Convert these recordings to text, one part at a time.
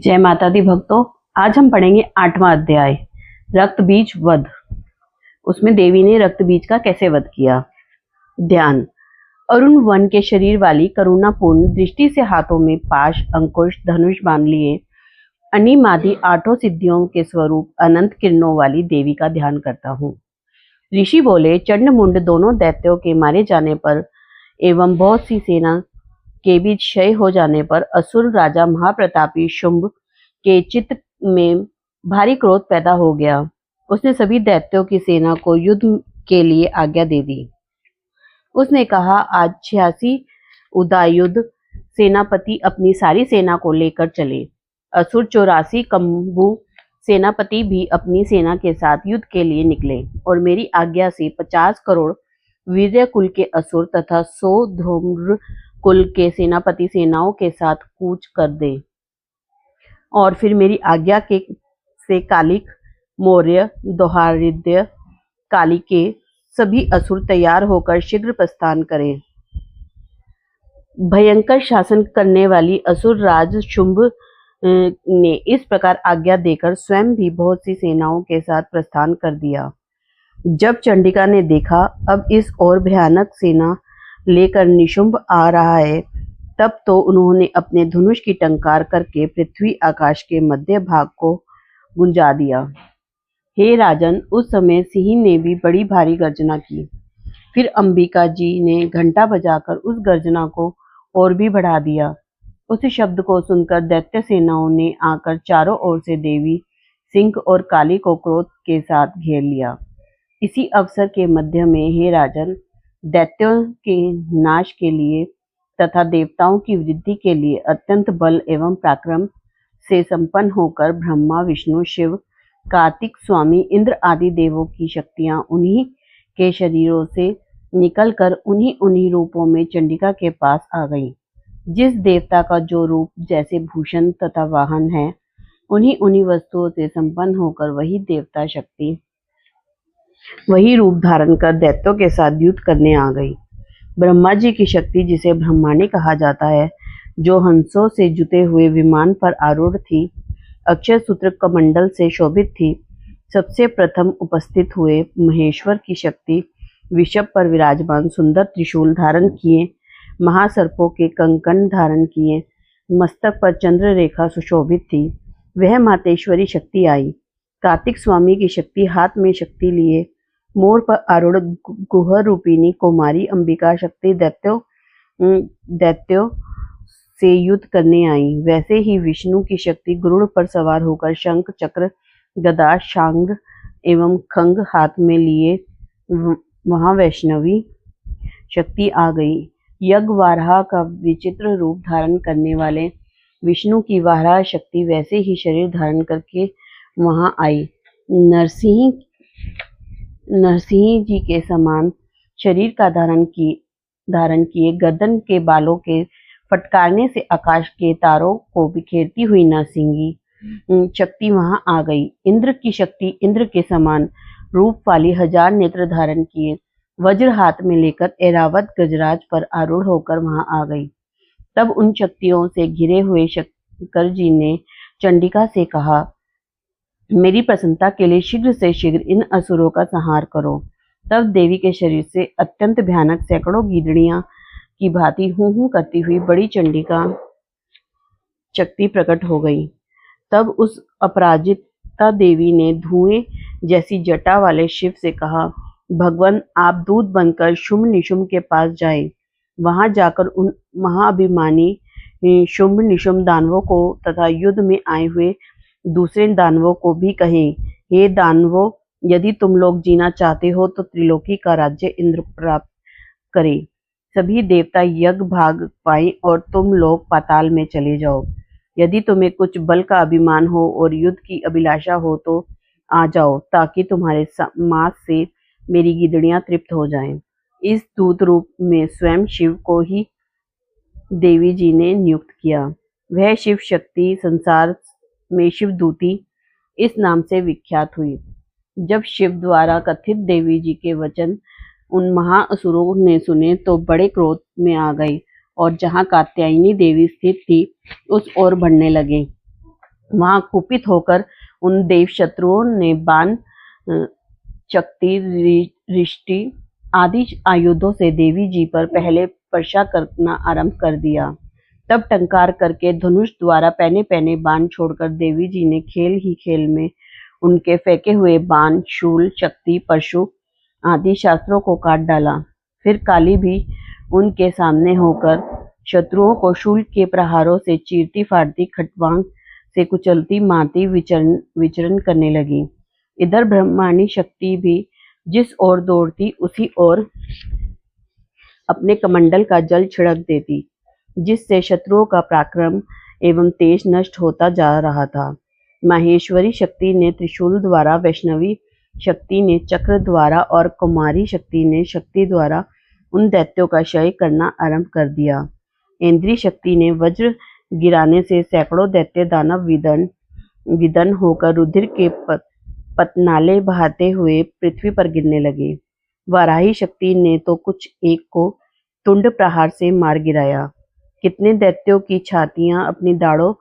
जय माता दी भक्तों। आज हम पढ़ेंगे 8वां अध्याय रक्त बीज वध। उसमें देवी ने रक्त बीज का कैसे वध किया। ध्यान। अरुण वन के शरीर वाली करुणापूर्ण दृष्टि से हाथों में पाश, अंकुश, धनुष बांध लिए अनिमादि 8 सिद्धियों के स्वरूप अनंत किरणों वाली देवी का ध्यान करता हूँ। ऋषि बोले, चंड मुंड दोनों दैत्यों के मारे जाने पर एवं बहुत सी सेना के बीच क्षय हो जाने पर असुर राजा महाप्रतापी शुंभ के चित्त में भारी क्रोध पैदा हो गया। उसने सभी दैत्यों की सेना को युद्ध के लिए आज्ञा दे दी। उसने कहा, आज 86 उदायुध सेनापति अपनी सारी सेना को लेकर चले। असुर 84 कंबु सेनापति भी अपनी सेना के साथ युद्ध के लिए निकले और मेरी आज्ञा से 50 करोड़ वीर्य कुल के असुर तथा 100 धूम्र कुल के सेनापति सेनाओं के साथ कूच कर दे। और फिर मेरी आज्ञा के से कालिक, मौर्य, दोहारिद्य, काली के सभी असुर तैयार होकर शीघ्र प्रस्थान करें। भयंकर शासन करने वाली असुर राज शुंभ ने इस प्रकार आज्ञा देकर स्वयं भी बहुत सी सेनाओं के साथ प्रस्थान कर दिया। जब चंडिका ने देखा अब इस और भयानक सेना लेकर निशुंभ आ रहा है, तब तो उन्होंने अपने धनुष की टंकार करके पृथ्वी आकाश के मध्य भाग को गुंजा दिया। हे राजन, उस समय सिंह ने भी बड़ी भारी गर्जना की। फिर अंबिका जी ने घंटा बजाकर उस गर्जना को और भी बढ़ा दिया। उस शब्द को सुनकर दैत्य सेनाओं ने आकर चारों ओर से देवी, सिंह और काली को क्रोध के साथ घेर लिया। इसी अवसर के मध्य में, हे राजन, दैत्यों के नाश के लिए तथा देवताओं की वृद्धि के लिए अत्यंत बल एवं पराक्रम से संपन्न होकर ब्रह्मा, विष्णु, शिव, कार्तिक, स्वामी इंद्र आदि देवों की शक्तियां उन्हीं के शरीरों से निकलकर उन्हीं रूपों में चंडिका के पास आ गईं। जिस देवता का जो रूप जैसे भूषण तथा वाहन है, उन्हीं वस्तुओं से संपन्न होकर वही देवता शक्ति वही रूप धारण कर दैत्यों के साथ युद्ध करने आ गई। ब्रह्मा जी की शक्ति, जिसे ब्रह्माणी कहा जाता है, जो हंसों से जुते हुए विमान पर आरूढ़ थी, अक्षय सूत्र कमंडल से शोभित थी, सबसे प्रथम उपस्थित हुए। महेश्वर की शक्ति, विषभ पर विराजमान, सुंदर त्रिशूल धारण किए, महासर्पों के कंकण धारण किए, मस्तक पर चंद्र रेखा सुशोभित थी, वह मातेश्वरी शक्ति आई। कार्तिक स्वामी की शक्ति, हाथ में शक्ति लिए मोर पर आरूढ़ गुहर रूपिणी कुमारी अंबिका शक्ति दैत्यों से युद्ध करने आई। वैसे ही विष्णु की शक्ति गरुड़ पर सवार होकर शंख, चक्र, गदा, शांग एवं खंग हाथ में लिए महावैष्णवी शक्ति आ गई। यज्ञ वाराह का विचित्र रूप धारण करने वाले विष्णु की वाराह शक्ति वैसे ही शरीर धारण करके वहां आई। नरसिंह जी के समान शरीर का धारण किए गर्दन के बालों के फटकारने से आकाश के तारों को बिखेरती हुई नरसिंही शक्ति वहां आ गई। इंद्र की शक्ति इंद्र के समान रूप वाली 1000 नेत्र धारण किए वज्र हाथ में लेकर ऐरावत गजराज पर आरूढ़ होकर वहां आ गई। तब उन शक्तियों से घिरे हुए शंकर जी ने चंडिका से कहा, मेरी प्रसन्नता के लिए शीघ्र से शीघ्र इन असुरों का संहार करो। तब देवी के शरीर से अत्यंत भयानक सैकड़ों गीदड़ियां की भांति हूं करती हुई बड़ी चंडिका शक्ति प्रकट हो गई। तब उस अपराजिता देवी ने धुएं जैसी जटा वाले शिव से कहा, भगवान, आप दूत बनकर शुंभ निशुंभ के पास जाएं। वहां जाकर उन महाअभिमानी शुंभ निशुंभ दानवों को तथा युद्ध में आए हुए दूसरे दानवों को भी कहें, हे दानवों, यदि तुम लोग जीना चाहते हो तो त्रिलोकी का राज्य इंद्र प्राप्त करे। सभी देवता यज्ञ भाग पाएं और तुम लोग पाताल में चले जाओ। यदि तुम्हें कुछ बल का अभिमान हो और युद्ध की अभिलाषा हो तो आ जाओ, ताकि तुम्हारे मांस से मेरी गिदड़ियां तृप्त हो जाएं। इस दूत रूप में स्वयं शिव को ही देवी जी ने नियुक्त किया। वह शिव शक्ति संसार में शिवदूती इस नाम से विख्यात हुई। जब शिव द्वारा कथित देवी जी के वचन उन महाअसुरों ने सुने तो बड़े क्रोध में आ गए और जहां कात्यायनी देवी स्थित थी उस ओर बढ़ने लगे। वहां कुपित होकर उन देव शत्रुओं ने बाण, चकती, रिष्टि आदि आयुधों से देवी जी पर पहले वर्षा करना आरंभ कर दिया। तब टंकार करके धनुष द्वारा पहने पहने बाण छोड़कर देवी जी ने खेल ही खेल में उनके फेंके हुए बाण, शूल, शक्ति, परशु आदि शास्त्रों को काट डाला। फिर काली भी उनके सामने होकर शत्रुओं को शूल के प्रहारों से चीरती फाड़ती, खटवांग से कुचलती, मारती विचरण करने लगी। इधर ब्रह्माणी शक्ति भी जिस ओर दौड़ती उसी ओर अपने कमंडल का जल छिड़क देती, जिससे शत्रुओं का पराक्रम एवं तेज नष्ट होता जा रहा था। माहेश्वरी शक्ति ने त्रिशूल द्वारा, वैष्णवी शक्ति ने चक्र द्वारा और कुमारी शक्ति ने शक्ति द्वारा उन दैत्यों का क्षय करना आरंभ कर दिया। इंद्री शक्ति ने वज्र गिराने से सैकड़ों दैत्य दानव विदन होकर रुधिर के पतनाले बहाते हुए पृथ्वी पर गिरने लगे। वाराही शक्ति ने तो कुछ एक को तुंड प्रहार से मार गिराया। कितने दैत्यों की छातियां अपनी दाढ़ों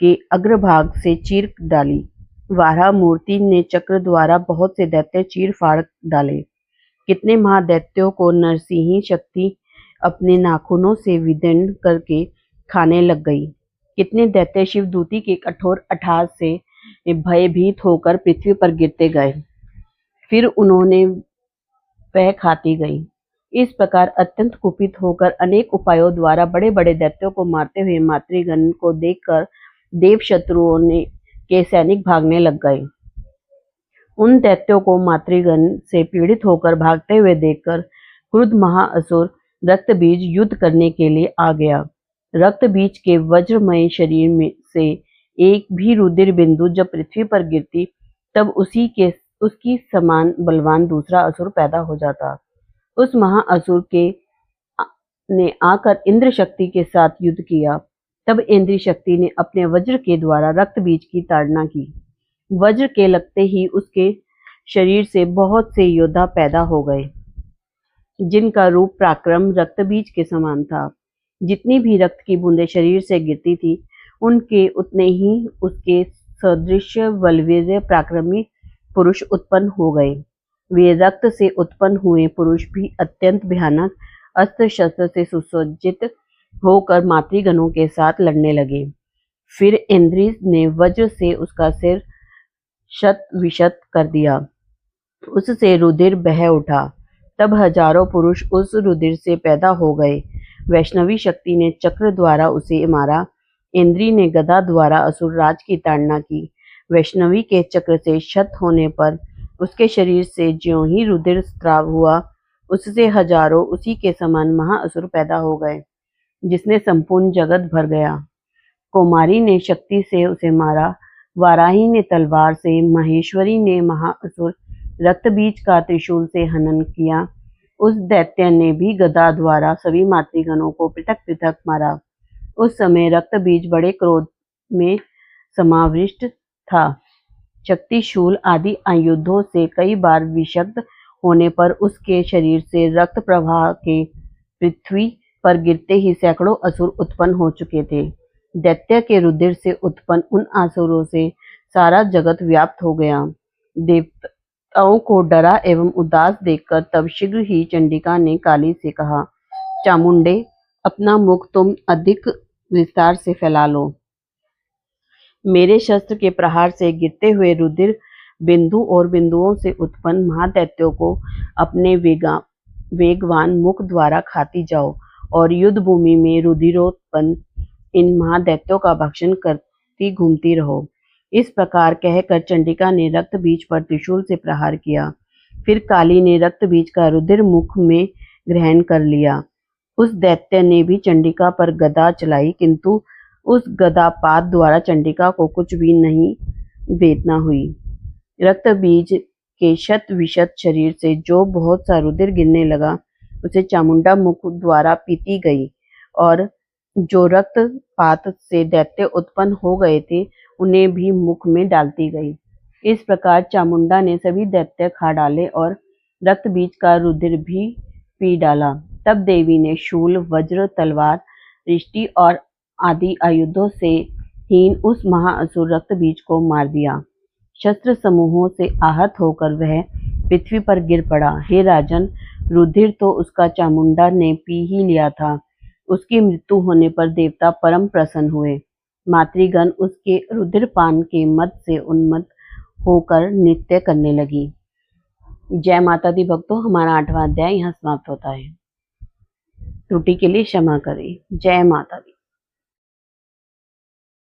के अग्रभाग से चीर डाली। वाराह मूर्ति ने चक्र द्वारा बहुत से दैत्य चीर फाड़ डाले। कितने महादैत्यों को नरसिंही शक्ति अपने नाखूनों से विदीर्ण करके खाने लग गई। कितने दैत्य शिवदूती के कठोर अट्टहास से भयभीत होकर पृथ्वी पर गिरते गए, फिर उन्होंने वह खाती गई। इस प्रकार अत्यंत कुपित होकर अनेक उपायों द्वारा बड़े बड़े दैत्यों को मारते हुए मातृगण को देखकर देव शत्रुओं के सैनिक भागने लग गए। उन दैत्यों को मातृगण से पीड़ित होकर भागते हुए देखकर क्रुद्ध महाअसुर रक्तबीज युद्ध करने के लिए आ गया। रक्तबीज के वज्रमय शरीर में से एक भी रुधिर बिंदु जब पृथ्वी पर गिरती, तब उसकी समान बलवान दूसरा असुर पैदा हो जाता। उस महाअसुर ने आकर इंद्र शक्ति के साथ युद्ध किया। तब इंद्र शक्ति ने अपने वज्र के द्वारा रक्तबीज की ताड़ना की। वज्र के लगते ही उसके शरीर से बहुत से योद्धा पैदा हो गए, जिनका रूप पराक्रम रक्तबीज के समान था। जितनी भी रक्त की बूंदें शरीर से गिरती थी, उनके उतने ही उसके सदृश बलवीर पराक्रमी पुरुष उत्पन्न हो गए। वे रक्त से उत्पन्न हुए पुरुष भी अत्यंत भयानक अस्त्र शस्त्र से सुसज्जित होकर मातृगणों के साथ लड़ने लगे। फिर इंद्र ने वज्र से उसका सिर शत विशत कर दिया। उससे रुधिर बह उठा। तब हजारों पुरुष उस रुधिर से पैदा हो गए। वैष्णवी शक्ति ने चक्र द्वारा उसे मारा। इंद्री ने गदा द्वारा असुरराज की ताड़ना की। वैष्णवी के चक्र से शत होने पर उसके शरीर से ज्यों ही रुधिर स्राव हुआ, उससे हजारों उसी के समान महाअसुर पैदा हो गए, जिसने संपूर्ण जगत भर गया। कुमारी ने शक्ति से उसे मारा। वाराही ने तलवार से, महेश्वरी ने महाअसुर रक्तबीज का त्रिशूल से हनन किया। उस दैत्य ने भी गदा द्वारा सभी मातृगणों को पृथक पृथक मारा। उस समय रक्तबीज बड़े क्रोध में समाविष्ट था। शक्ति, शूल आदि आयुधों से कई बार विषग्ध होने पर उसके शरीर से रक्त प्रवाह के पृथ्वी पर गिरते ही सैकड़ों असुर उत्पन्न हो चुके थे। दैत्य के रुधिर से उत्पन्न उन असुरों से सारा जगत व्याप्त हो गया। देवताओं को डरा एवं उदास देखकर तब शीघ्र ही चंडिका ने काली से कहा, चामुंडे, अपना मुख तुम अधिक विस्तार से फैला लो। मेरे शस्त्र के प्रहार से गिरते हुए रुधिर बिंदु और बिंदुओं से उत्पन्न महादैत्यों को अपने वेगवान मुख द्वारा खाती जाओ और युद्ध भूमि में रुधिरोत्पन्न इन महादैत्यों का भक्षण करती घूमती रहो। इस प्रकार कहकर चंडिका ने रक्तबीज पर त्रिशूल से प्रहार किया। फिर काली ने रक्तबीज का रुधिर मुख में ग्रहण कर लिया। उस दैत्य ने भी चंडिका पर गदा चलाई, किंतु उस गदापात द्वारा चंडिका को कुछ भी नहीं वेदना हुई। रक्तबीज के शत विशत शरीर से जो बहुत सा रुधिर गिरने लगा, उसे चामुंडा मुख द्वारा पीती गई, और जो रक्तपात से दैत्य उत्पन्न हो गए थे, उन्हें भी मुख में डालती गई। इस प्रकार चामुंडा ने सभी दैत्य खा डाले और रक्तबीज का रुधिर भी पी डाला। तब देवी ने शूल, वज्र, तलवार, रिष्टि और आदि आयुधों से हीन उस महाअसुर रक्त बीज को मार दिया। शस्त्र समूहों से आहत होकर वह पृथ्वी पर गिर पड़ा। हे राजन, रुधिर तो उसका चामुंडा ने पी ही लिया था। उसकी मृत्यु होने पर देवता परम प्रसन्न हुए। मातृगण उसके रुधिरपान के मद से उन्मत्त होकर नृत्य करने लगी। जय माता दी भक्तों, हमारा 8वां अध्याय यहाँ समाप्त होता है। त्रुटि के लिए क्षमा करें। जय माता दी।